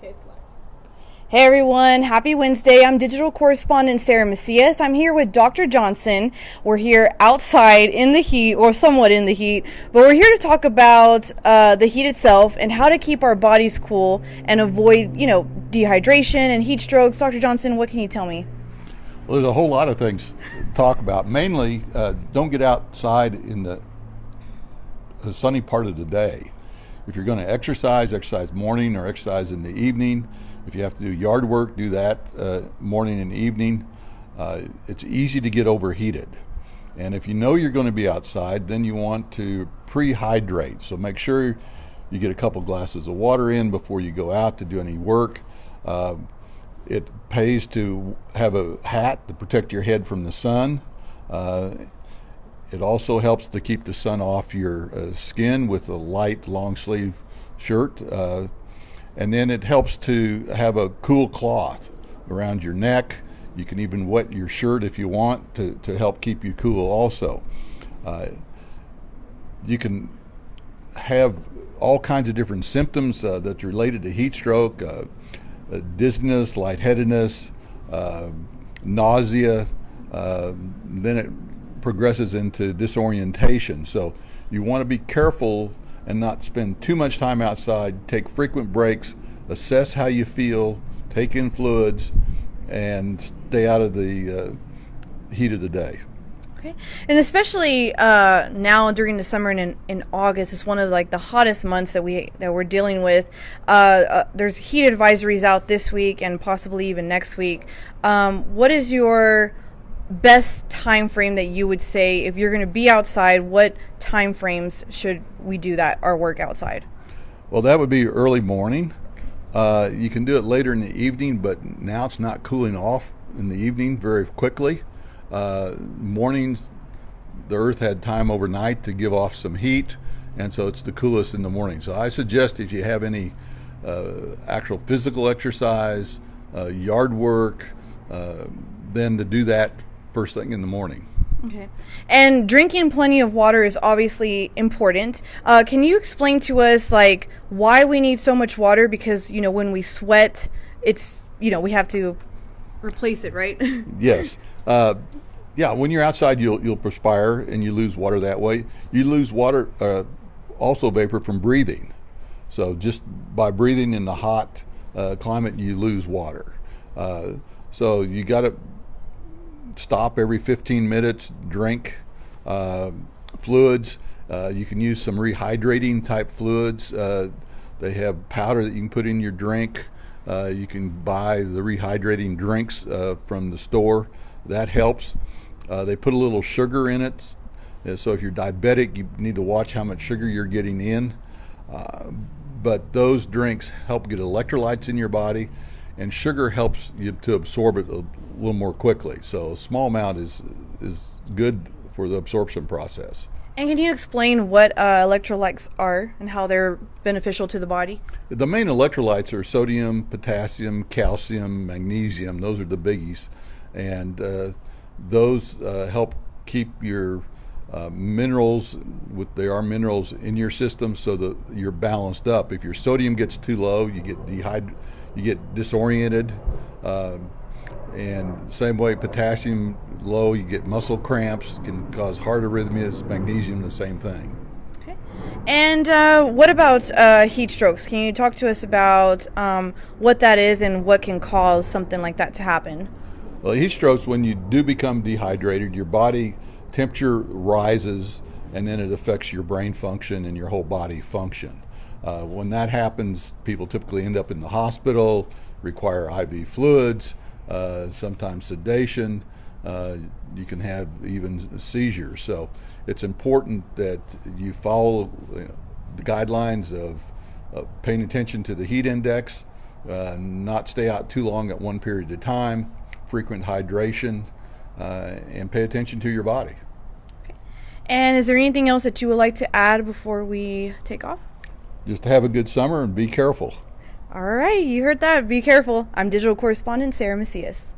Hey everyone, happy Wednesday. I'm digital correspondent Sarah Macias. I'm here with Dr. Johnson. We're here outside in the heat, or somewhat in the heat, but we're here to talk about the heat itself and how to keep our bodies cool and avoid, dehydration and heat strokes. Dr. Johnson, what can you tell me? Well, there's a whole lot of things to talk about. Mainly, don't get outside in the sunny part of the day. If you're going to exercise morning or exercise in the evening. If you have to do yard work, do that morning and evening. It's easy to get overheated. And if you know you're going to be outside, then you want to pre-hydrate. So make sure you get a couple glasses of water in before you go out to do any work. It pays to have a hat to protect your head from the sun. It also helps to keep the sun off your skin with a light long sleeve shirt. And then it helps to have a cool cloth around your neck. You can even wet your shirt if you want to help keep you cool also. You can have all kinds of different symptoms that's related to heat stroke, dizziness, lightheadedness, nausea. Then it progresses into disorientation. So you want to be careful and not spend too much time outside. Take frequent breaks, assess how you feel, take in fluids, and stay out of the heat of the day. Okay, and especially now during the summer and in August, it's one of the hottest months that we're dealing with. There's heat advisories out this week and possibly even next week. What is your best time frame that you would say if you're going to be outside? What time frames should we do our work outside? Well, that would be early morning. You can do it later in the evening, but now it's not cooling off in the evening very quickly. Mornings, the earth had time overnight to give off some heat, and so it's the coolest in the morning. So I suggest if you have any actual physical exercise, yard work, then to do that first thing in the morning. Okay. And drinking plenty of water is obviously important. Can you explain to us why we need so much water? Because when we sweat, it's we have to replace it, right? Yes. Yeah, when you're outside, you'll perspire and you lose water that way. You lose water, also vapor from breathing. So just by breathing in the hot climate, you lose water. So you got to stop every 15 minutes, drink fluids. You can use some rehydrating type fluids. They have powder that you can put in your drink. You can buy the rehydrating drinks from the store. That helps. They put a little sugar in it. So if you're diabetic, you need to watch how much sugar you're getting in. But those drinks help get electrolytes in your body, and sugar helps you to absorb it a little more quickly. So a small amount is good for the absorption process. And can you explain what electrolytes are and how they're beneficial to the body? The main electrolytes are sodium, potassium, calcium, magnesium. Those are the biggies. And those help keep your minerals, they are minerals in your system, so that you're balanced up. If your sodium gets too low, you get disoriented. And same way, potassium low, you get muscle cramps, can cause heart arrhythmias. Magnesium, the same thing. Okay. And what about heat strokes? Can you talk to us about what that is and what can cause something like that to happen? Well, heat strokes, when you do become dehydrated, your body temperature rises, and then it affects your brain function and your whole body function. When that happens, people typically end up in the hospital, require IV fluids, sometimes sedation. You can have even seizures. So it's important that you follow the guidelines of paying attention to the heat index, not stay out too long at one period of time, frequent hydration, and pay attention to your body. Okay. And is there anything else that you would like to add before we take off? Just have a good summer and be careful. All right, you heard that. Be careful. I'm digital correspondent Sarah Macias.